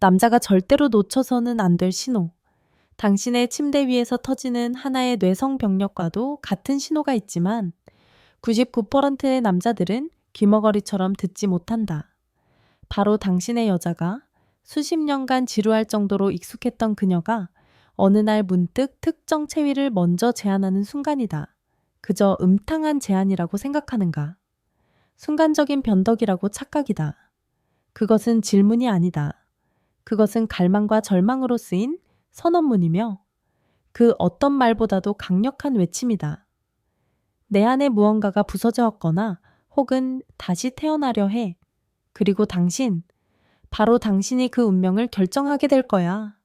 남자가 절대로 놓쳐서는 안 될 신호. 당신의 침대 위에서 터지는 하나의 뇌성병력과도 같은 신호가 있지만 99%의 남자들은 귀머거리처럼 듣지 못한다. 바로 당신의 여자가 수십 년간 지루할 정도로 익숙했던 그녀가 어느 날 문득 특정 체위를 먼저 제안하는 순간이다. 그저 음탕한 제안이라고 생각하는가? 순간적인 변덕이라고 착각이다. 그것은 질문이 아니다. 그것은 갈망과 절망으로 쓰인 선언문이며 그 어떤 말보다도 강력한 외침이다. 내 안에 무언가가 부서졌거나 혹은 다시 태어나려 해. 그리고 당신, 바로 당신이 그 운명을 결정하게 될 거야.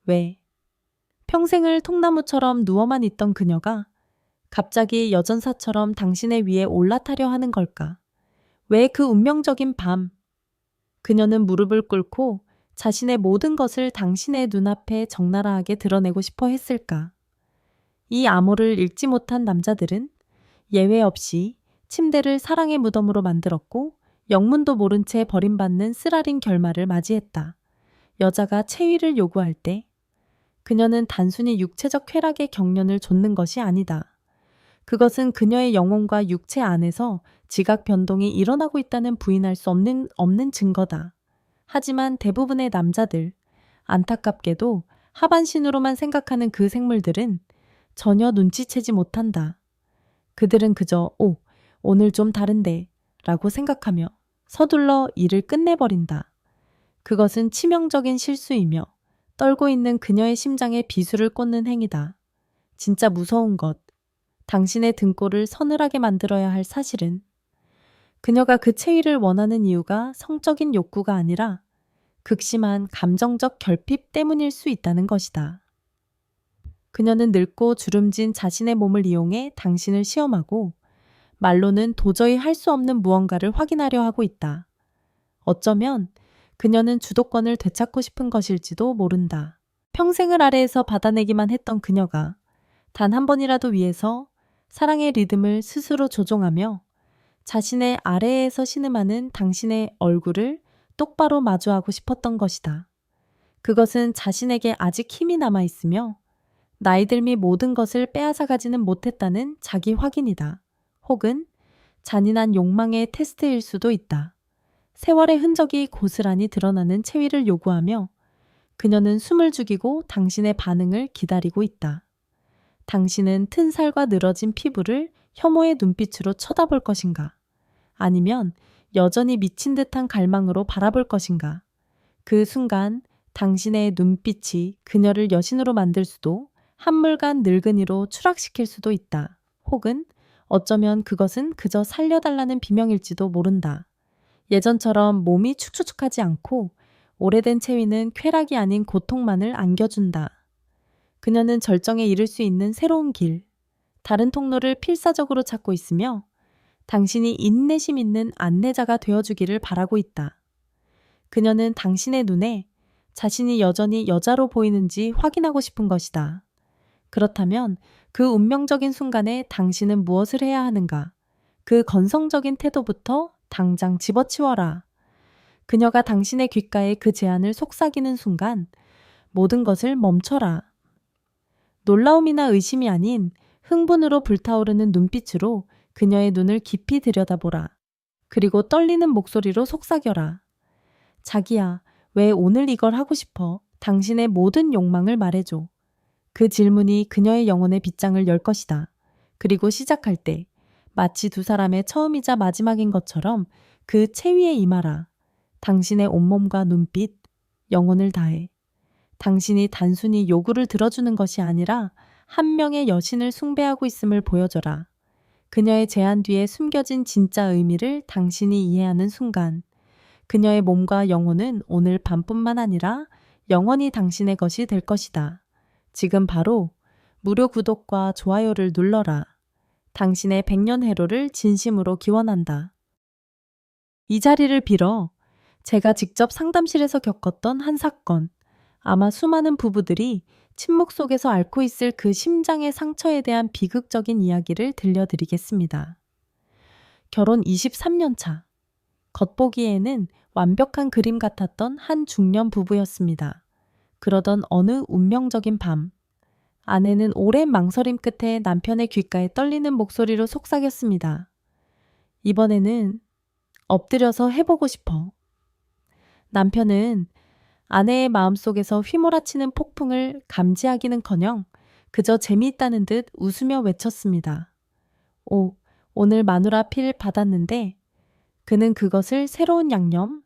왜? 평생을 통나무처럼 누워만 있던 그녀가 갑자기 여전사처럼 당신의 위에 올라타려 하는 걸까? 왜 그 운명적인 밤? 그녀는 무릎을 꿇고 자신의 모든 것을 당신의 눈앞에 적나라하게 드러내고 싶어 했을까? 이 암호를 읽지 못한 남자들은 예외 없이 침대를 사랑의 무덤으로 만들었고 영문도 모른 채 버림받는 쓰라린 결말을 맞이했다. 여자가 체위를 요구할 때 그녀는 단순히 육체적 쾌락의 경련을 좇는 것이 아니다. 그것은 그녀의 영혼과 육체 안에서 지각 변동이 일어나고 있다는 부인할 수 없는 증거다. 하지만 대부분의 남자들, 안타깝게도 하반신으로만 생각하는 그 생물들은 전혀 눈치채지 못한다. 그들은 그저 오늘 좀 다른데 라고 생각하며 서둘러 일을 끝내버린다. 그것은 치명적인 실수이며 떨고 있는 그녀의 심장에 비수를 꽂는 행위다. 진짜 무서운 것, 당신의 등골을 서늘하게 만들어야 할 사실은 그녀가 그 체위를 원하는 이유가 성적인 욕구가 아니라 극심한 감정적 결핍 때문일 수 있다는 것이다. 그녀는 늙고 주름진 자신의 몸을 이용해 당신을 시험하고 말로는 도저히 할 수 없는 무언가를 확인하려 하고 있다. 어쩌면 그녀는 주도권을 되찾고 싶은 것일지도 모른다. 평생을 아래에서 받아내기만 했던 그녀가 단 한 번이라도 위에서 사랑의 리듬을 스스로 조종하며 자신의 아래에서 신음하는 당신의 얼굴을 똑바로 마주하고 싶었던 것이다. 그것은 자신에게 아직 힘이 남아있으며 나이 들미 모든 것을 빼앗아 가지는 못했다는 자기 확인이다. 혹은 잔인한 욕망의 테스트일 수도 있다. 세월의 흔적이 고스란히 드러나는 체위를 요구하며 그녀는 숨을 죽이고 당신의 반응을 기다리고 있다. 당신은 튼 살과 늘어진 피부를 혐오의 눈빛으로 쳐다볼 것인가? 아니면 여전히 미친 듯한 갈망으로 바라볼 것인가? 그 순간 당신의 눈빛이 그녀를 여신으로 만들 수도 한물간 늙은이로 추락시킬 수도 있다. 혹은 어쩌면 그것은 그저 살려달라는 비명일지도 모른다. 예전처럼 몸이 축축하지 않고 오래된 체위는 쾌락이 아닌 고통만을 안겨준다. 그녀는 절정에 이를 수 있는 새로운 길, 다른 통로를 필사적으로 찾고 있으며 당신이 인내심 있는 안내자가 되어주기를 바라고 있다. 그녀는 당신의 눈에 자신이 여전히 여자로 보이는지 확인하고 싶은 것이다. 그렇다면 그 운명적인 순간에 당신은 무엇을 해야 하는가? 그 건성적인 태도부터 당장 집어치워라. 그녀가 당신의 귓가에 그 제안을 속삭이는 순간 모든 것을 멈춰라. 놀라움이나 의심이 아닌 흥분으로 불타오르는 눈빛으로 그녀의 눈을 깊이 들여다보라. 그리고 떨리는 목소리로 속삭여라. 자기야, 왜 오늘 이걸 하고 싶어? 당신의 모든 욕망을 말해줘. 그 질문이 그녀의 영혼의 빗장을 열 것이다. 그리고 시작할 때 마치 두 사람의 처음이자 마지막인 것처럼 그 체위에 임하라. 당신의 온몸과 눈빛, 영혼을 다해. 당신이 단순히 요구를 들어주는 것이 아니라 한 명의 여신을 숭배하고 있음을 보여줘라. 그녀의 제안 뒤에 숨겨진 진짜 의미를 당신이 이해하는 순간 그녀의 몸과 영혼은 오늘 밤뿐만 아니라 영원히 당신의 것이 될 것이다. 지금 바로 무료 구독과 좋아요를 눌러라. 당신의 100년 해로를 진심으로 기원한다. 이 자리를 빌어 제가 직접 상담실에서 겪었던 한 사건, 아마 수많은 부부들이 침묵 속에서 앓고 있을 그 심장의 상처에 대한 비극적인 이야기를 들려드리겠습니다. 결혼 23년 차. 겉보기에는 완벽한 그림 같았던 한 중년 부부였습니다. 그러던 어느 운명적인 밤, 아내는 오랜 망설임 끝에 남편의 귓가에 떨리는 목소리로 속삭였습니다. 이번에는 엎드려서 해보고 싶어. 남편은 아내의 마음속에서 휘몰아치는 폭풍을 감지하기는커녕 그저 재미있다는 듯 웃으며 외쳤습니다. 오늘 마누라 필 받았는데 그는 그것을 새로운 양념,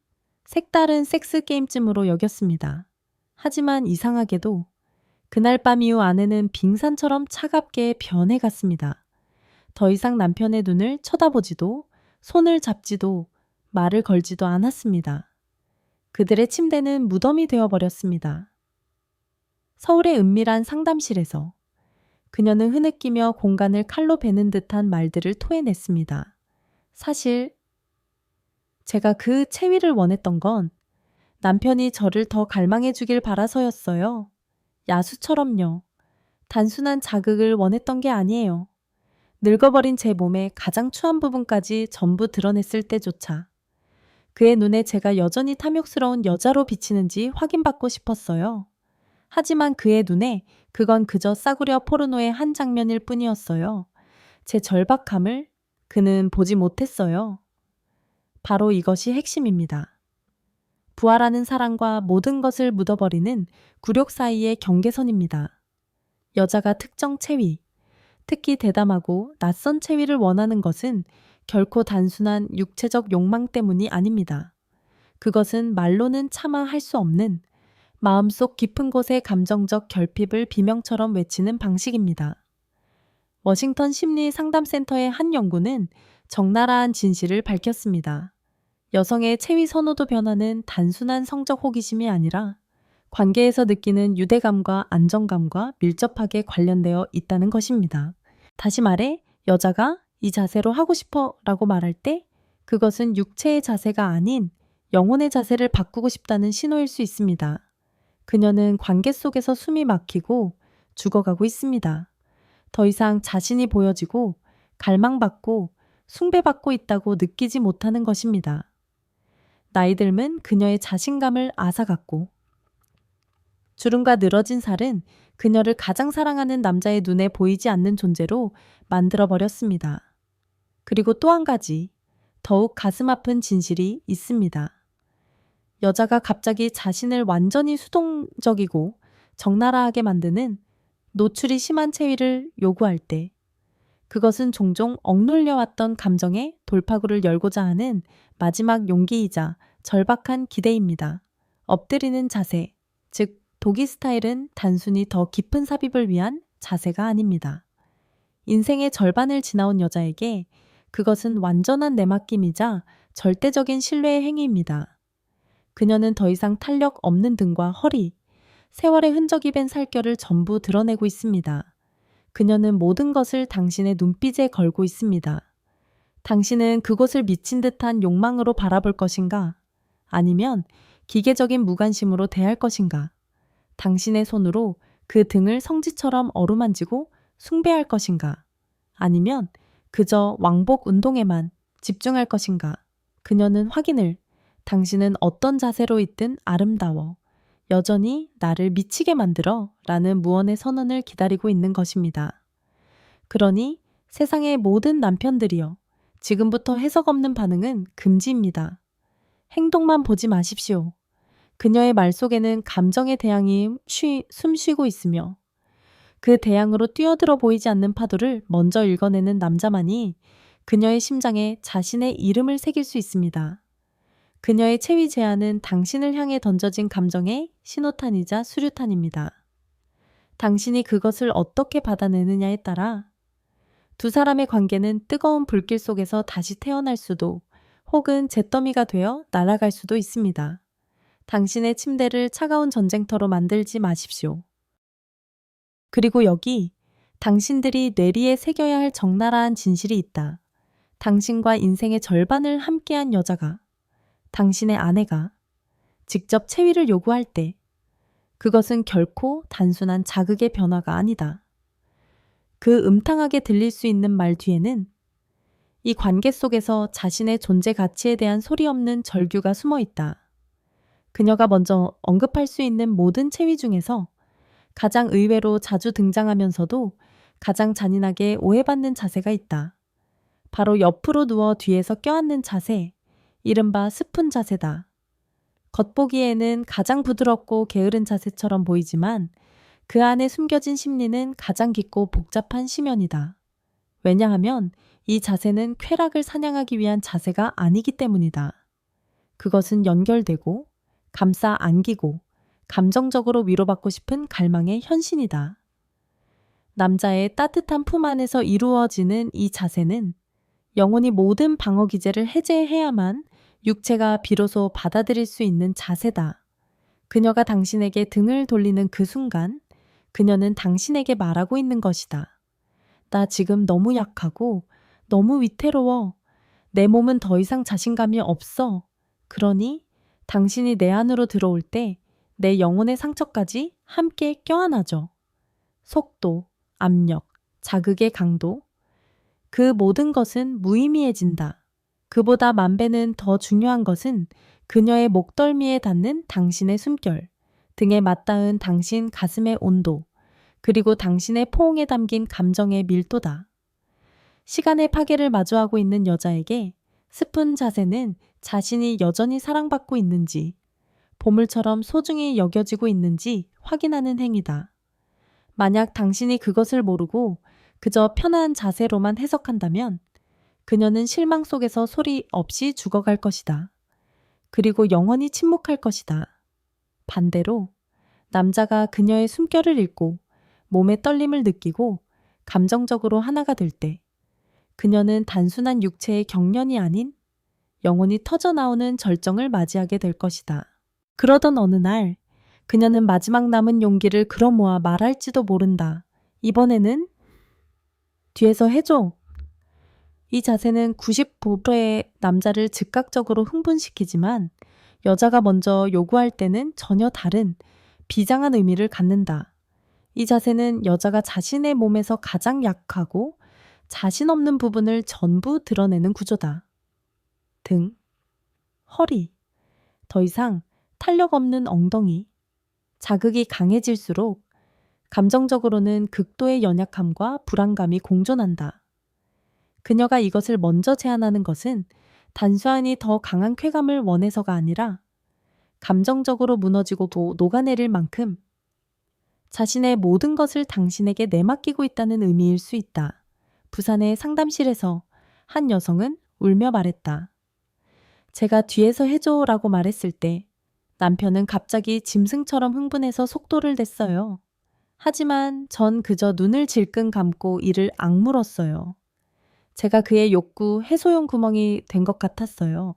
색다른 섹스 게임쯤으로 여겼습니다. 하지만 이상하게도 그날 밤 이후 아내는 빙산처럼 차갑게 변해갔습니다. 더 이상 남편의 눈을 쳐다보지도 손을 잡지도 말을 걸지도 않았습니다. 그들의 침대는 무덤이 되어버렸습니다. 서울의 은밀한 상담실에서 그녀는 흐느끼며 공간을 칼로 베는 듯한 말들을 토해냈습니다. 사실 제가 그 체위를 원했던 건 남편이 저를 더 갈망해 주길 바라서였어요. 야수처럼요. 단순한 자극을 원했던 게 아니에요. 늙어버린 제 몸의 가장 추한 부분까지 전부 드러냈을 때조차 그의 눈에 제가 여전히 탐욕스러운 여자로 비치는지 확인받고 싶었어요. 하지만 그의 눈에 그건 그저 싸구려 포르노의 한 장면일 뿐이었어요. 제 절박함을 그는 보지 못했어요. 바로 이것이 핵심입니다. 부활하는 사랑과 모든 것을 묻어버리는 굴욕 사이의 경계선입니다. 여자가 특정 체위, 특히 대담하고 낯선 체위를 원하는 것은 결코 단순한 육체적 욕망 때문이 아닙니다. 그것은 말로는 차마 할 수 없는 마음속 깊은 곳의 감정적 결핍을 비명처럼 외치는 방식입니다. 워싱턴 심리 상담센터의 한 연구는 적나라한 진실을 밝혔습니다. 여성의 체위 선호도 변화는 단순한 성적 호기심이 아니라 관계에서 느끼는 유대감과 안정감과 밀접하게 관련되어 있다는 것입니다. 다시 말해 여자가 이 자세로 하고 싶어 라고 말할 때 그것은 육체의 자세가 아닌 영혼의 자세를 바꾸고 싶다는 신호일 수 있습니다. 그녀는 관계 속에서 숨이 막히고 죽어가고 있습니다. 더 이상 자신이 보여지고 갈망받고 숭배받고 있다고 느끼지 못하는 것입니다. 나이 들면 그녀의 자신감을 앗아갔고 주름과 늘어진 살은 그녀를 가장 사랑하는 남자의 눈에 보이지 않는 존재로 만들어버렸습니다. 그리고 또 한 가지 더욱 가슴 아픈 진실이 있습니다. 여자가 갑자기 자신을 완전히 수동적이고 적나라하게 만드는 노출이 심한 체위를 요구할 때 그것은 종종 억눌려왔던 감정의 돌파구를 열고자 하는 마지막 용기이자 절박한 기대입니다. 엎드리는 자세, 즉 도기 스타일은 단순히 더 깊은 삽입을 위한 자세가 아닙니다. 인생의 절반을 지나온 여자에게 그것은 완전한 내맡김이자 절대적인 신뢰의 행위입니다. 그녀는 더 이상 탄력 없는 등과 허리, 세월의 흔적이 밴 살결을 전부 드러내고 있습니다. 그녀는 모든 것을 당신의 눈빛에 걸고 있습니다. 당신은 그곳을 미친 듯한 욕망으로 바라볼 것인가? 아니면 기계적인 무관심으로 대할 것인가? 당신의 손으로 그 등을 성지처럼 어루만지고 숭배할 것인가? 아니면 그저 왕복 운동에만 집중할 것인가? 그녀는 확인을 당신은 어떤 자세로 있든 아름다워. 여전히 나를 미치게 만들어 라는 무언의 선언을 기다리고 있는 것입니다. 그러니 세상의 모든 남편들이여 지금부터 해석 없는 반응은 금지입니다. 행동만 보지 마십시오. 그녀의 말 속에는 감정의 대양이 숨쉬고 있으며 그 대양으로 뛰어들어 보이지 않는 파도를 먼저 읽어내는 남자만이 그녀의 심장에 자신의 이름을 새길 수 있습니다. 그녀의 체위 제안은 당신을 향해 던져진 감정의 신호탄이자 수류탄입니다. 당신이 그것을 어떻게 받아내느냐에 따라 두 사람의 관계는 뜨거운 불길 속에서 다시 태어날 수도 혹은 잿더미가 되어 날아갈 수도 있습니다. 당신의 침대를 차가운 전쟁터로 만들지 마십시오. 그리고 여기 당신들이 뇌리에 새겨야 할 적나라한 진실이 있다. 당신과 인생의 절반을 함께한 여자가 당신의 아내가 직접 체위를 요구할 때 그것은 결코 단순한 자극의 변화가 아니다. 그 음탕하게 들릴 수 있는 말 뒤에는 이 관계 속에서 자신의 존재 가치에 대한 소리 없는 절규가 숨어 있다. 그녀가 먼저 언급할 수 있는 모든 체위 중에서 가장 의외로 자주 등장하면서도 가장 잔인하게 오해받는 자세가 있다. 바로 옆으로 누워 뒤에서 껴안는 자세, 이른바 스푼 자세다. 겉보기에는 가장 부드럽고 게으른 자세처럼 보이지만 그 안에 숨겨진 심리는 가장 깊고 복잡한 심연이다. 왜냐하면 이 자세는 쾌락을 사냥하기 위한 자세가 아니기 때문이다. 그것은 연결되고 감싸 안기고 감정적으로 위로받고 싶은 갈망의 현신이다. 남자의 따뜻한 품 안에서 이루어지는 이 자세는 영혼이 모든 방어 기제를 해제해야만 육체가 비로소 받아들일 수 있는 자세다. 그녀가 당신에게 등을 돌리는 그 순간 그녀는 당신에게 말하고 있는 것이다. 나 지금 너무 약하고 너무 위태로워. 내 몸은 더 이상 자신감이 없어. 그러니 당신이 내 안으로 들어올 때 내 영혼의 상처까지 함께 껴안아줘. 속도, 압력, 자극의 강도, 그 모든 것은 무의미해진다. 그보다 만 배는 더 중요한 것은 그녀의 목덜미에 닿는 당신의 숨결, 등에 맞닿은 당신 가슴의 온도, 그리고 당신의 포옹에 담긴 감정의 밀도다. 시간의 파괴를 마주하고 있는 여자에게 스푼 자세는 자신이 여전히 사랑받고 있는지, 보물처럼 소중히 여겨지고 있는지 확인하는 행위다. 만약 당신이 그것을 모르고 그저 편한 자세로만 해석한다면 그녀는 실망 속에서 소리 없이 죽어갈 것이다. 그리고 영원히 침묵할 것이다. 반대로 남자가 그녀의 숨결을 읽고 몸의 떨림을 느끼고 감정적으로 하나가 될 때 그녀는 단순한 육체의 경련이 아닌 영혼이 터져나오는 절정을 맞이하게 될 것이다. 그러던 어느 날 그녀는 마지막 남은 용기를 끌어모아 말할지도 모른다. 이번에는 뒤에서 해줘. 이 자세는 90%의 남자를 즉각적으로 흥분시키지만 여자가 먼저 요구할 때는 전혀 다른 비장한 의미를 갖는다. 이 자세는 여자가 자신의 몸에서 가장 약하고 자신 없는 부분을 전부 드러내는 구조다. 등, 허리, 더 이상 탄력 없는 엉덩이, 자극이 강해질수록 감정적으로는 극도의 연약함과 불안감이 공존한다. 그녀가 이것을 먼저 제안하는 것은 단순히 더 강한 쾌감을 원해서가 아니라 감정적으로 무너지고 녹아내릴 만큼 자신의 모든 것을 당신에게 내맡기고 있다는 의미일 수 있다. 부산의 상담실에서 한 여성은 울며 말했다. 제가 뒤에서 해줘라고 말했을 때 남편은 갑자기 짐승처럼 흥분해서 속도를 냈어요. 하지만 전 그저 눈을 질끈 감고 이를 악물었어요. 제가 그의 욕구 해소용 구멍이 된 것 같았어요.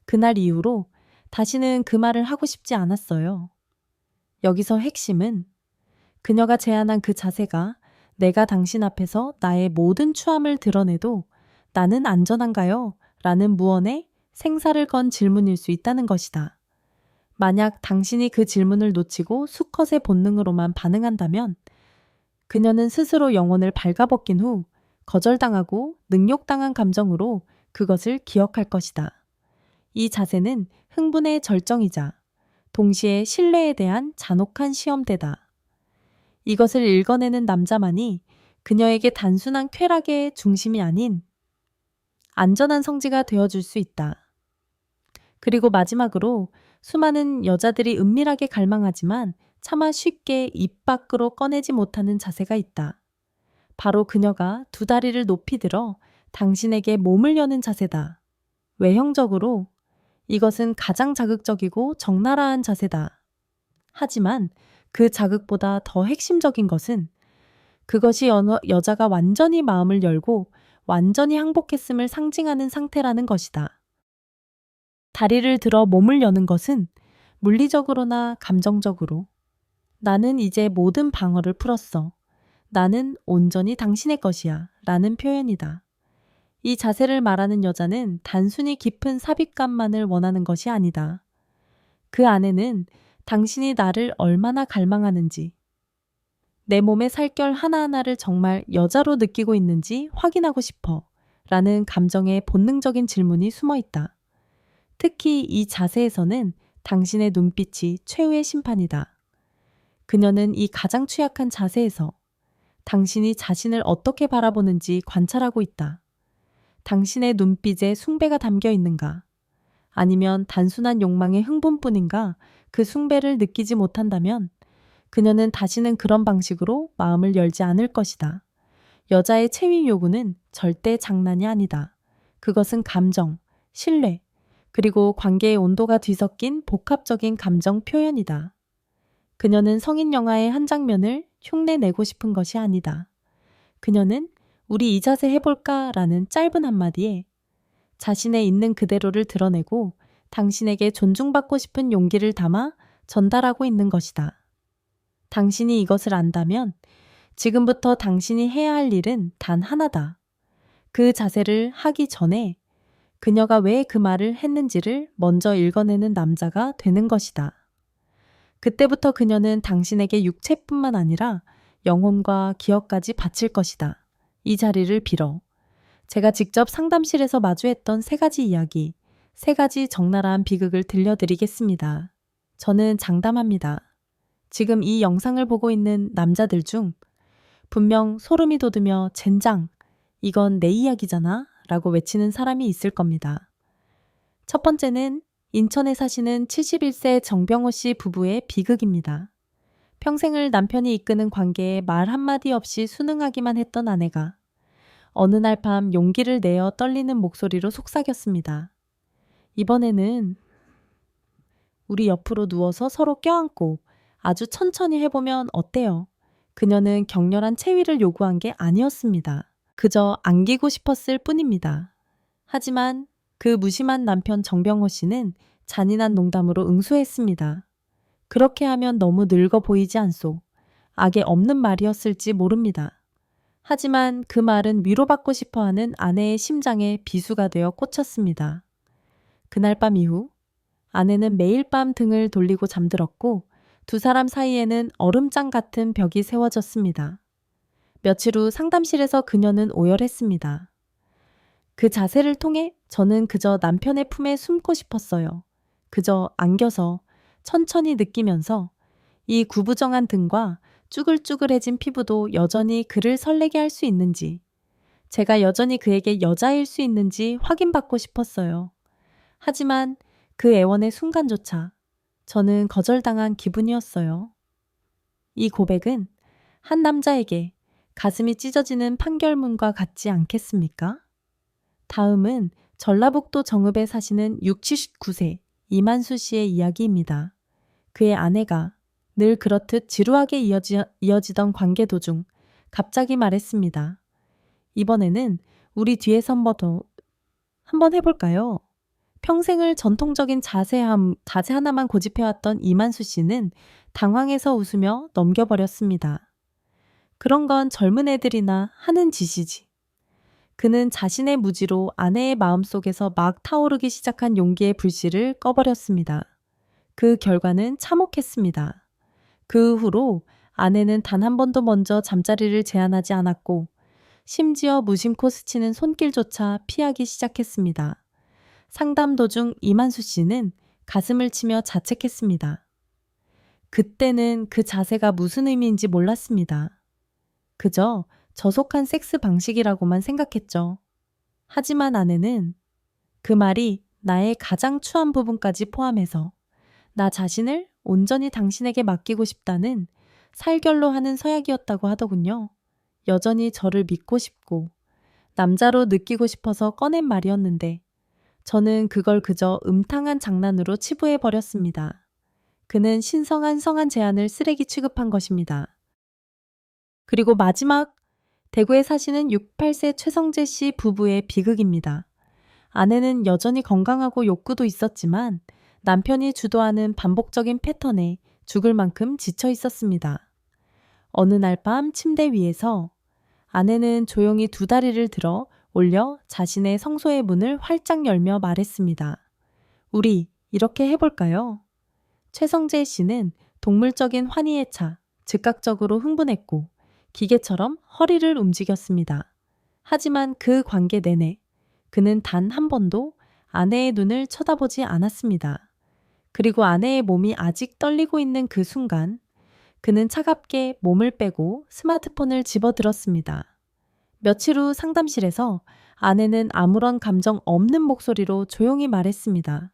그날 이후로 다시는 그 말을 하고 싶지 않았어요. 여기서 핵심은 그녀가 제안한 그 자세가 내가 당신 앞에서 나의 모든 추함을 드러내도 나는 안전한가요? 라는 무언의 생사를 건 질문일 수 있다는 것이다. 만약 당신이 그 질문을 놓치고 수컷의 본능으로만 반응한다면 그녀는 스스로 영혼을 발가벗긴 후 거절당하고 능욕당한 감정으로 그것을 기억할 것이다. 이 자세는 흥분의 절정이자 동시에 신뢰에 대한 잔혹한 시험대다. 이것을 읽어내는 남자만이 그녀에게 단순한 쾌락의 중심이 아닌 안전한 성지가 되어줄 수 있다. 그리고 마지막으로 수많은 여자들이 은밀하게 갈망하지만 차마 쉽게 입 밖으로 꺼내지 못하는 자세가 있다. 바로 그녀가 두 다리를 높이 들어 당신에게 몸을 여는 자세다. 외형적으로 이것은 가장 자극적이고 적나라한 자세다. 하지만 그 자극보다 더 핵심적인 것은 그것이 여자가 완전히 마음을 열고 완전히 항복했음을 상징하는 상태라는 것이다. 다리를 들어 몸을 여는 것은 물리적으로나 감정적으로 나는 이제 모든 방어를 풀었어. 나는 온전히 당신의 것이야. 라는 표현이다. 이 자세를 말하는 여자는 단순히 깊은 삽입감만을 원하는 것이 아니다. 그 안에는 당신이 나를 얼마나 갈망하는지, 내 몸의 살결 하나하나를 정말 여자로 느끼고 있는지 확인하고 싶어 라는 감정의 본능적인 질문이 숨어 있다. 특히 이 자세에서는 당신의 눈빛이 최후의 심판이다. 그녀는 이 가장 취약한 자세에서 당신이 자신을 어떻게 바라보는지 관찰하고 있다. 당신의 눈빛에 숭배가 담겨 있는가? 아니면 단순한 욕망의 흥분뿐인가? 그 숭배를 느끼지 못한다면 그녀는 다시는 그런 방식으로 마음을 열지 않을 것이다. 여자의 체위 요구는 절대 장난이 아니다. 그것은 감정, 신뢰, 그리고 관계의 온도가 뒤섞인 복합적인 감정 표현이다. 그녀는 성인 영화의 한 장면을 흉내내고 싶은 것이 아니다. 그녀는 우리 이 자세 해볼까? 라는 짧은 한마디에 자신의 있는 그대로를 드러내고 당신에게 존중받고 싶은 용기를 담아 전달하고 있는 것이다. 당신이 이것을 안다면 지금부터 당신이 해야 할 일은 단 하나다. 그 자세를 하기 전에 그녀가 왜 그 말을 했는지를 먼저 읽어내는 남자가 되는 것이다. 그때부터 그녀는 당신에게 육체뿐만 아니라 영혼과 기억까지 바칠 것이다. 이 자리를 빌어. 제가 직접 상담실에서 마주했던 3가지 이야기, 3가지 적나라한 비극을 들려드리겠습니다. 저는 장담합니다. 지금 이 영상을 보고 있는 남자들 중 분명 소름이 돋으며 젠장, 이건 내 이야기잖아 라고 외치는 사람이 있을 겁니다. 첫 번째는 인천에 사시는 71세 정병호 씨 부부의 비극입니다. 평생을 남편이 이끄는 관계에 말 한마디 없이 순응하기만 했던 아내가 어느 날 밤 용기를 내어 떨리는 목소리로 속삭였습니다. 이번에는 우리 옆으로 누워서 서로 껴안고 아주 천천히 해보면 어때요? 그녀는 격렬한 체위를 요구한 게 아니었습니다. 그저 안기고 싶었을 뿐입니다. 하지만 그 무심한 남편 정병호 씨는 잔인한 농담으로 응수했습니다. 그렇게 하면 너무 늙어 보이지 않소. 악에 없는 말이었을지 모릅니다. 하지만 그 말은 위로받고 싶어하는 아내의 심장에 비수가 되어 꽂혔습니다. 그날 밤 이후 아내는 매일 밤 등을 돌리고 잠들었고 2사람 사이에는 얼음장 같은 벽이 세워졌습니다. 며칠 후 상담실에서 그녀는 오열했습니다. 그 자세를 통해 저는 그저 남편의 품에 숨고 싶었어요. 그저 안겨서 천천히 느끼면서 이 구부정한 등과 쭈글쭈글해진 피부도 여전히 그를 설레게 할 수 있는지, 제가 여전히 그에게 여자일 수 있는지 확인받고 싶었어요. 하지만 그 애원의 순간조차 저는 거절당한 기분이었어요. 이 고백은 한 남자에게 가슴이 찢어지는 판결문과 같지 않겠습니까? 다음은 전라북도 정읍에 사시는 69세 이만수 씨의 이야기입니다. 그의 아내가 늘 그렇듯 지루하게 이어지던 관계 도중 갑자기 말했습니다. 이번에는 우리 뒤에서 한번 해볼까요? 평생을 전통적인 자세 하나만 고집해왔던 이만수 씨는 당황해서 웃으며 넘겨버렸습니다. 그런 건 젊은 애들이나 하는 짓이지. 그는 자신의 무지로 아내의 마음속에서 막 타오르기 시작한 용기의 불씨를 꺼버렸습니다. 그 결과는 참혹했습니다. 그 후로 아내는 단 한 번도 먼저 잠자리를 제안하지 않았고 심지어 무심코 스치는 손길조차 피하기 시작했습니다. 상담 도중 이만수 씨는 가슴을 치며 자책했습니다. 그때는 그 자세가 무슨 의미인지 몰랐습니다. 그저 저속한 섹스 방식이라고만 생각했죠. 하지만 아내는 그 말이 나의 가장 추한 부분까지 포함해서 나 자신을 온전히 당신에게 맡기고 싶다는 살결로 하는 서약이었다고 하더군요. 여전히 저를 믿고 싶고 남자로 느끼고 싶어서 꺼낸 말이었는데 저는 그걸 그저 음탕한 장난으로 치부해버렸습니다. 그는 신성한 성한 제안을 쓰레기 취급한 것입니다. 그리고 마지막 대구에 사시는 68세 최성재 씨 부부의 비극입니다. 아내는 여전히 건강하고 욕구도 있었지만 남편이 주도하는 반복적인 패턴에 죽을 만큼 지쳐 있었습니다. 어느 날 밤 침대 위에서 아내는 조용히 2다리를 들어 올려 자신의 성소의 문을 활짝 열며 말했습니다. 우리 이렇게 해볼까요? 최성재 씨는 동물적인 환희에 차 즉각적으로 흥분했고 기계처럼 허리를 움직였습니다. 하지만 그 관계 내내 그는 단 한 번도 아내의 눈을 쳐다보지 않았습니다. 그리고 아내의 몸이 아직 떨리고 있는 그 순간 그는 차갑게 몸을 빼고 스마트폰을 집어들었습니다. 며칠 후 상담실에서 아내는 아무런 감정 없는 목소리로 조용히 말했습니다.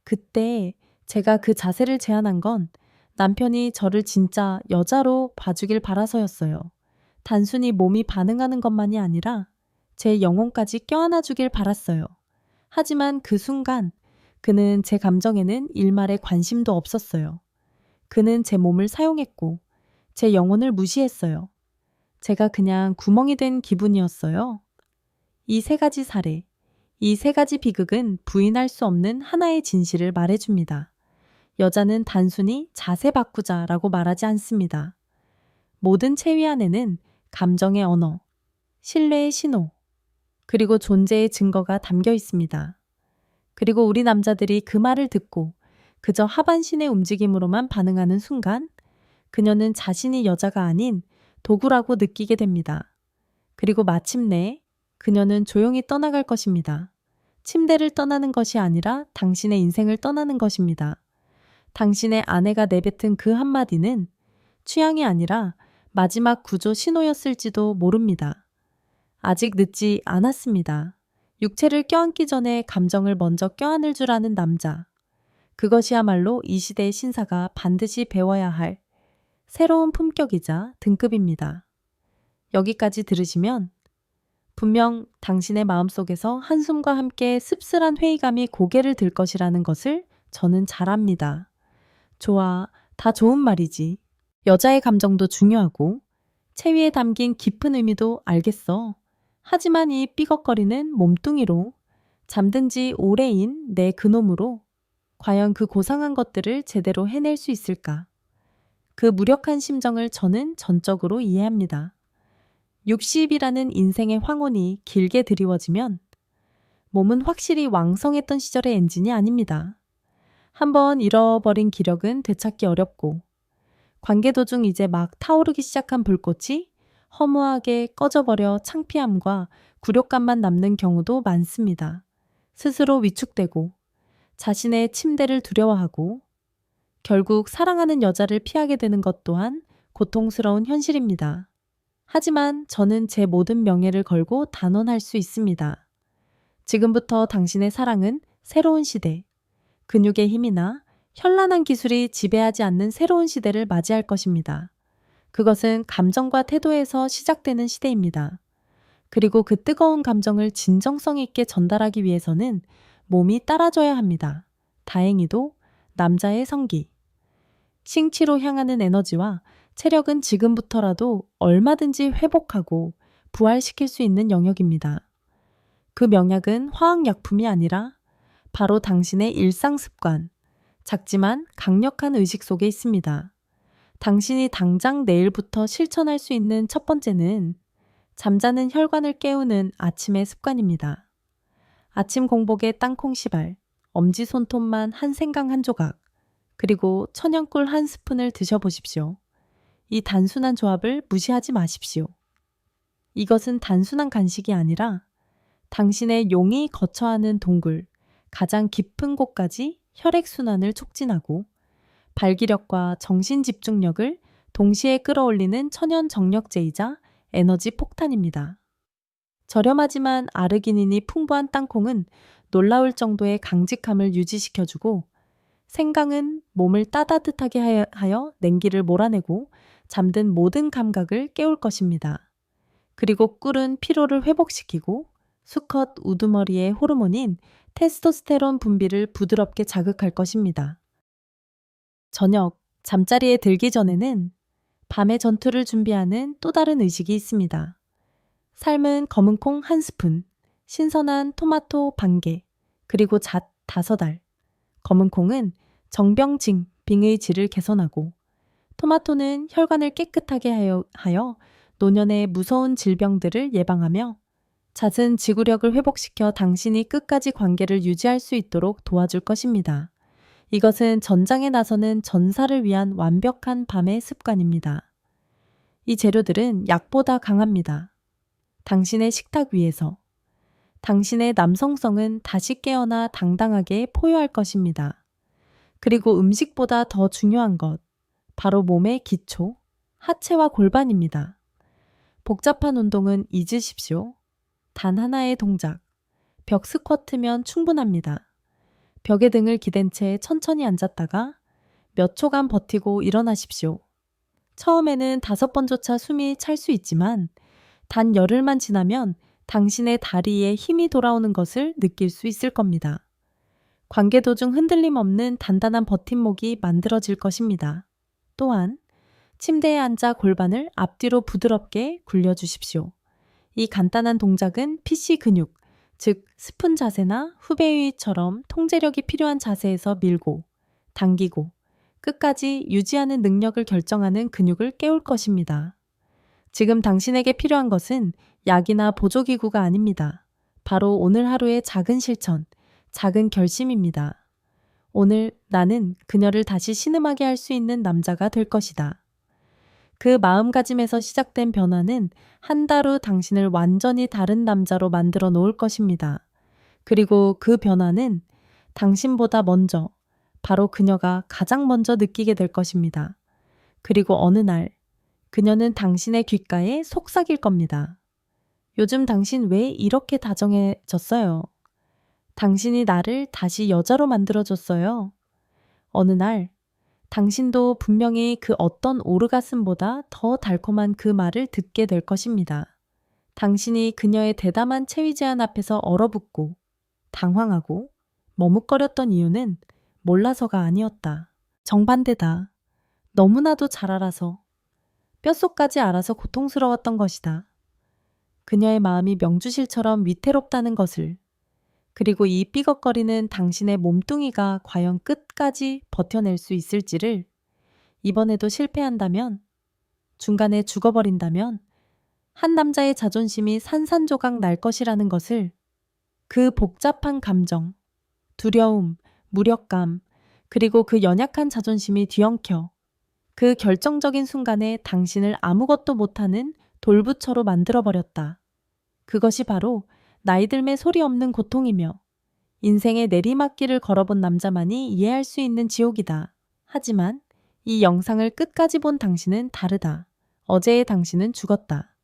그때 제가 그 자세를 제안한 건 남편이 저를 진짜 여자로 봐주길 바라서였어요. 단순히 몸이 반응하는 것만이 아니라 제 영혼까지 껴안아 주길 바랐어요. 하지만 그 순간 그는 제 감정에는 일말의 관심도 없었어요. 그는 제 몸을 사용했고 제 영혼을 무시했어요. 제가 그냥 구멍이 된 기분이었어요. 이 세 가지 사례, 이 세 가지 비극은 부인할 수 없는 하나의 진실을 말해줍니다. 여자는 단순히 자세 바꾸자라고 말하지 않습니다. 모든 체위 안에는 감정의 언어, 신뢰의 신호, 그리고 존재의 증거가 담겨 있습니다. 그리고 우리 남자들이 그 말을 듣고 그저 하반신의 움직임으로만 반응하는 순간 그녀는 자신이 여자가 아닌 도구라고 느끼게 됩니다. 그리고 마침내 그녀는 조용히 떠나갈 것입니다. 침대를 떠나는 것이 아니라 당신의 인생을 떠나는 것입니다. 당신의 아내가 내뱉은 그 한마디는 취향이 아니라 마지막 구조 신호였을지도 모릅니다. 아직 늦지 않았습니다. 육체를 껴안기 전에 감정을 먼저 껴안을 줄 아는 남자. 그것이야말로 이 시대의 신사가 반드시 배워야 할 새로운 품격이자 등급입니다. 여기까지 들으시면 분명 당신의 마음속에서 한숨과 함께 씁쓸한 회의감이 고개를 들 것이라는 것을 저는 잘 압니다. 좋아, 다 좋은 말이지. 여자의 감정도 중요하고 체위에 담긴 깊은 의미도 알겠어. 하지만 이 삐걱거리는 몸뚱이로 잠든 지 오래인 내 그놈으로 과연 그 고상한 것들을 제대로 해낼 수 있을까? 그 무력한 심정을 저는 전적으로 이해합니다. 60이라는 인생의 황혼이 길게 드리워지면 몸은 확실히 왕성했던 시절의 엔진이 아닙니다. 한번 잃어버린 기력은 되찾기 어렵고 관계 도중 이제 막 타오르기 시작한 불꽃이 허무하게 꺼져버려 창피함과 굴욕감만 남는 경우도 많습니다. 스스로 위축되고 자신의 침대를 두려워하고 결국 사랑하는 여자를 피하게 되는 것 또한 고통스러운 현실입니다. 하지만 저는 제 모든 명예를 걸고 단언할 수 있습니다. 지금부터 당신의 사랑은 새로운 시대, 근육의 힘이나 현란한 기술이 지배하지 않는 새로운 시대를 맞이할 것입니다. 그것은 감정과 태도에서 시작되는 시대입니다. 그리고 그 뜨거운 감정을 진정성 있게 전달하기 위해서는 몸이 따라줘야 합니다. 다행히도 남자의 성기. 싱치로 향하는 에너지와 체력은 지금부터라도 얼마든지 회복하고 부활시킬 수 있는 영역입니다. 그 명약은 화학약품이 아니라 바로 당신의 일상 습관, 작지만 강력한 의식 속에 있습니다. 당신이 당장 내일부터 실천할 수 있는 첫 번째는 잠자는 혈관을 깨우는 아침의 습관입니다. 아침 공복에 땅콩 시발, 엄지손톱만 한 생강 한 조각, 그리고 천연꿀 한 스푼을 드셔보십시오. 이 단순한 조합을 무시하지 마십시오. 이것은 단순한 간식이 아니라 당신의 용이 거처하는 동굴, 가장 깊은 곳까지 혈액순환을 촉진하고 발기력과 정신 집중력을 동시에 끌어올리는 천연 정력제이자 에너지 폭탄입니다. 저렴하지만 아르기닌이 풍부한 땅콩은 놀라울 정도의 강직함을 유지시켜주고 생강은 몸을 따뜻하게 하여 냉기를 몰아내고 잠든 모든 감각을 깨울 것입니다. 그리고 꿀은 피로를 회복시키고 수컷 우두머리의 호르몬인 테스토스테론 분비를 부드럽게 자극할 것입니다. 저녁, 잠자리에 들기 전에는 밤의 전투를 준비하는 또 다른 의식이 있습니다. 삶은 검은콩 한 스푼, 신선한 토마토 반 개, 그리고 잣 5알. 검은콩은 정병증, 빙의 질을 개선하고 토마토는 혈관을 깨끗하게 하여 노년의 무서운 질병들을 예방하며 잣은 지구력을 회복시켜 당신이 끝까지 관계를 유지할 수 있도록 도와줄 것입니다. 이것은 전장에 나서는 전사를 위한 완벽한 밤의 습관입니다. 이 재료들은 약보다 강합니다. 당신의 식탁 위에서, 당신의 남성성은 다시 깨어나 당당하게 포효할 것입니다. 그리고 음식보다 더 중요한 것, 바로 몸의 기초, 하체와 골반입니다. 복잡한 운동은 잊으십시오. 단 하나의 동작, 벽 스쿼트면 충분합니다. 벽에 등을 기댄 채 천천히 앉았다가 몇 초간 버티고 일어나십시오. 처음에는 5번조차 숨이 찰 수 있지만 단 열흘만 지나면 당신의 다리에 힘이 돌아오는 것을 느낄 수 있을 겁니다. 관계 도중 흔들림 없는 단단한 버팀목이 만들어질 것입니다. 또한 침대에 앉아 골반을 앞뒤로 부드럽게 굴려주십시오. 이 간단한 동작은 PC 근육, 즉 스푼 자세나 후베이처럼 통제력이 필요한 자세에서 밀고, 당기고, 끝까지 유지하는 능력을 결정하는 근육을 깨울 것입니다. 지금 당신에게 필요한 것은 약이나 보조기구가 아닙니다. 바로 오늘 하루의 작은 실천, 작은 결심입니다. 오늘 나는 그녀를 다시 신음하게 할 수 있는 남자가 될 것이다. 그 마음가짐에서 시작된 변화는 한 달 후 당신을 완전히 다른 남자로 만들어 놓을 것입니다. 그리고 그 변화는 당신보다 먼저, 바로 그녀가 가장 먼저 느끼게 될 것입니다. 그리고 어느 날, 그녀는 당신의 귓가에 속삭일 겁니다. 요즘 당신 왜 이렇게 다정해졌어요? 당신이 나를 다시 여자로 만들어줬어요. 어느 날, 당신도 분명히 그 어떤 오르가슴보다 더 달콤한 그 말을 듣게 될 것입니다. 당신이 그녀의 대담한 체위 제한 앞에서 얼어붙고, 당황하고, 머뭇거렸던 이유는 몰라서가 아니었다. 정반대다. 너무나도 잘 알아서, 뼛속까지 알아서 고통스러웠던 것이다. 그녀의 마음이 명주실처럼 위태롭다는 것을, 그리고 이 삐걱거리는 당신의 몸뚱이가 과연 끝까지 버텨낼 수 있을지를, 이번에도 실패한다면, 중간에 죽어버린다면 한 남자의 자존심이 산산조각 날 것이라는 것을, 그 복잡한 감정, 두려움, 무력감, 그리고 그 연약한 자존심이 뒤엉켜 그 결정적인 순간에 당신을 아무것도 못하는 돌부처로 만들어버렸다. 그것이 바로 나이 들매 소리 없는 고통이며 인생의 내리막길을 걸어본 남자만이 이해할 수 있는 지옥이다. 하지만 이 영상을 끝까지 본 당신은 다르다. 어제의 당신은 죽었다.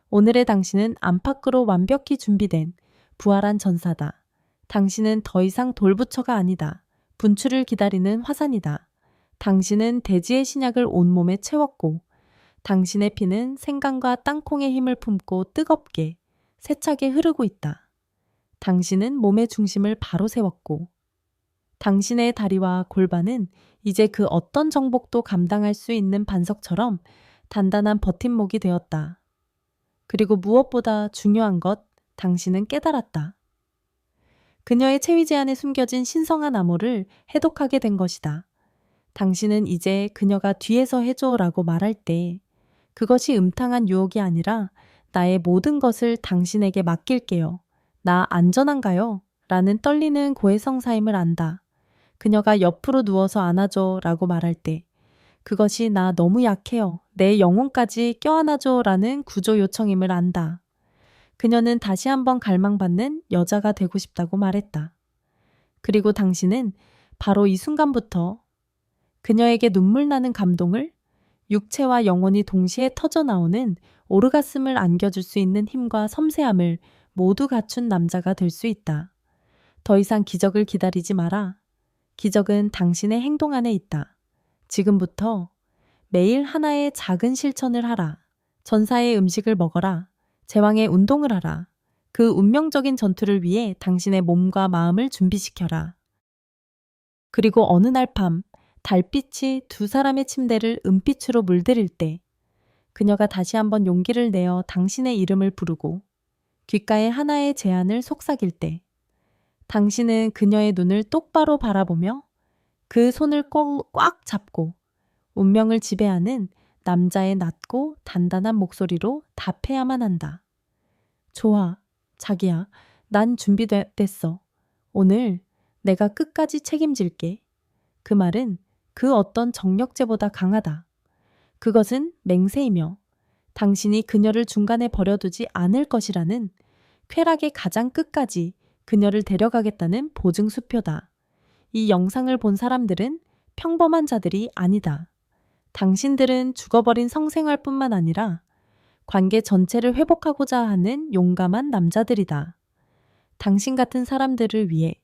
오늘의 당신은 안팎으로 완벽히 준비된 부활한 전사다. 당신은 더 이상 돌부처가 아니다. 분출을 기다리는 화산이다. 당신은 대지의 신약을 온몸에 채웠고 당신의 피는 생강과 땅콩의 힘을 품고 뜨겁게 세차게 흐르고 있다. 당신은 몸의 중심을 바로 세웠고 당신의 다리와 골반은 이제 그 어떤 정복도 감당할 수 있는 반석처럼 단단한 버팀목이 되었다. 그리고 무엇보다 중요한 것, 당신은 깨달았다. 그녀의 체위 제안에 숨겨진 신성한 암호를 해독하게 된 것이다. 당신은 이제 그녀가 뒤에서 해줘라고 말할 때 그것이 음탕한 유혹이 아니라 나의 모든 것을 당신에게 맡길게요. 나 안전한가요? 라는 떨리는 고해성사임을 안다. 그녀가 옆으로 누워서 안아줘 라고 말할 때 그것이 나 너무 약해요. 내 영혼까지 껴안아줘 라는 구조 요청임을 안다. 그녀는 다시 한번 갈망받는 여자가 되고 싶다고 말했다. 그리고 당신은 바로 이 순간부터 그녀에게 눈물 나는 감동을, 육체와 영혼이 동시에 터져나오는 오르가슴을 안겨줄 수 있는 힘과 섬세함을 모두 갖춘 남자가 될 수 있다. 더 이상 기적을 기다리지 마라. 기적은 당신의 행동 안에 있다. 지금부터 매일 하나의 작은 실천을 하라. 전사의 음식을 먹어라. 제왕의 운동을 하라. 그 운명적인 전투를 위해 당신의 몸과 마음을 준비시켜라. 그리고 어느 날 밤 달빛이 두 사람의 침대를 은빛으로 물들일 때 그녀가 다시 한번 용기를 내어 당신의 이름을 부르고 귓가에 하나의 제안을 속삭일 때 당신은 그녀의 눈을 똑바로 바라보며 그 손을 꽉 잡고 운명을 지배하는 남자의 낮고 단단한 목소리로 답해야만 한다. 좋아, 자기야. 난 준비됐어. 오늘 내가 끝까지 책임질게. 그 말은 그 어떤 정력제보다 강하다. 그것은 맹세이며 당신이 그녀를 중간에 버려두지 않을 것이라는 쾌락의 가장 끝까지 그녀를 데려가겠다는 보증수표다. 이 영상을 본 사람들은 평범한 자들이 아니다. 당신들은 죽어버린 성생활뿐만 아니라 관계 전체를 회복하고자 하는 용감한 남자들이다. 당신 같은 사람들을 위해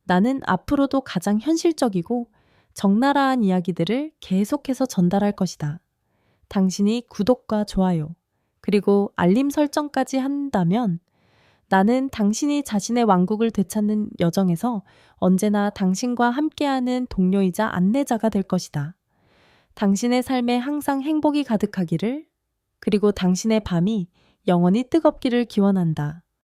나는 앞으로도 가장 현실적이고 적나라한 이야기들을 계속해서 전달할 것이다. 당신이 구독과 좋아요, 그리고 알림 설정까지 한다면 나는 당신이 자신의 왕국을 되찾는 여정에서 언제나 당신과 함께하는 동료이자 안내자가 될 것이다. 당신의 삶에 항상 행복이 가득하기를, 그리고 당신의 밤이 영원히 뜨겁기를 기원한다.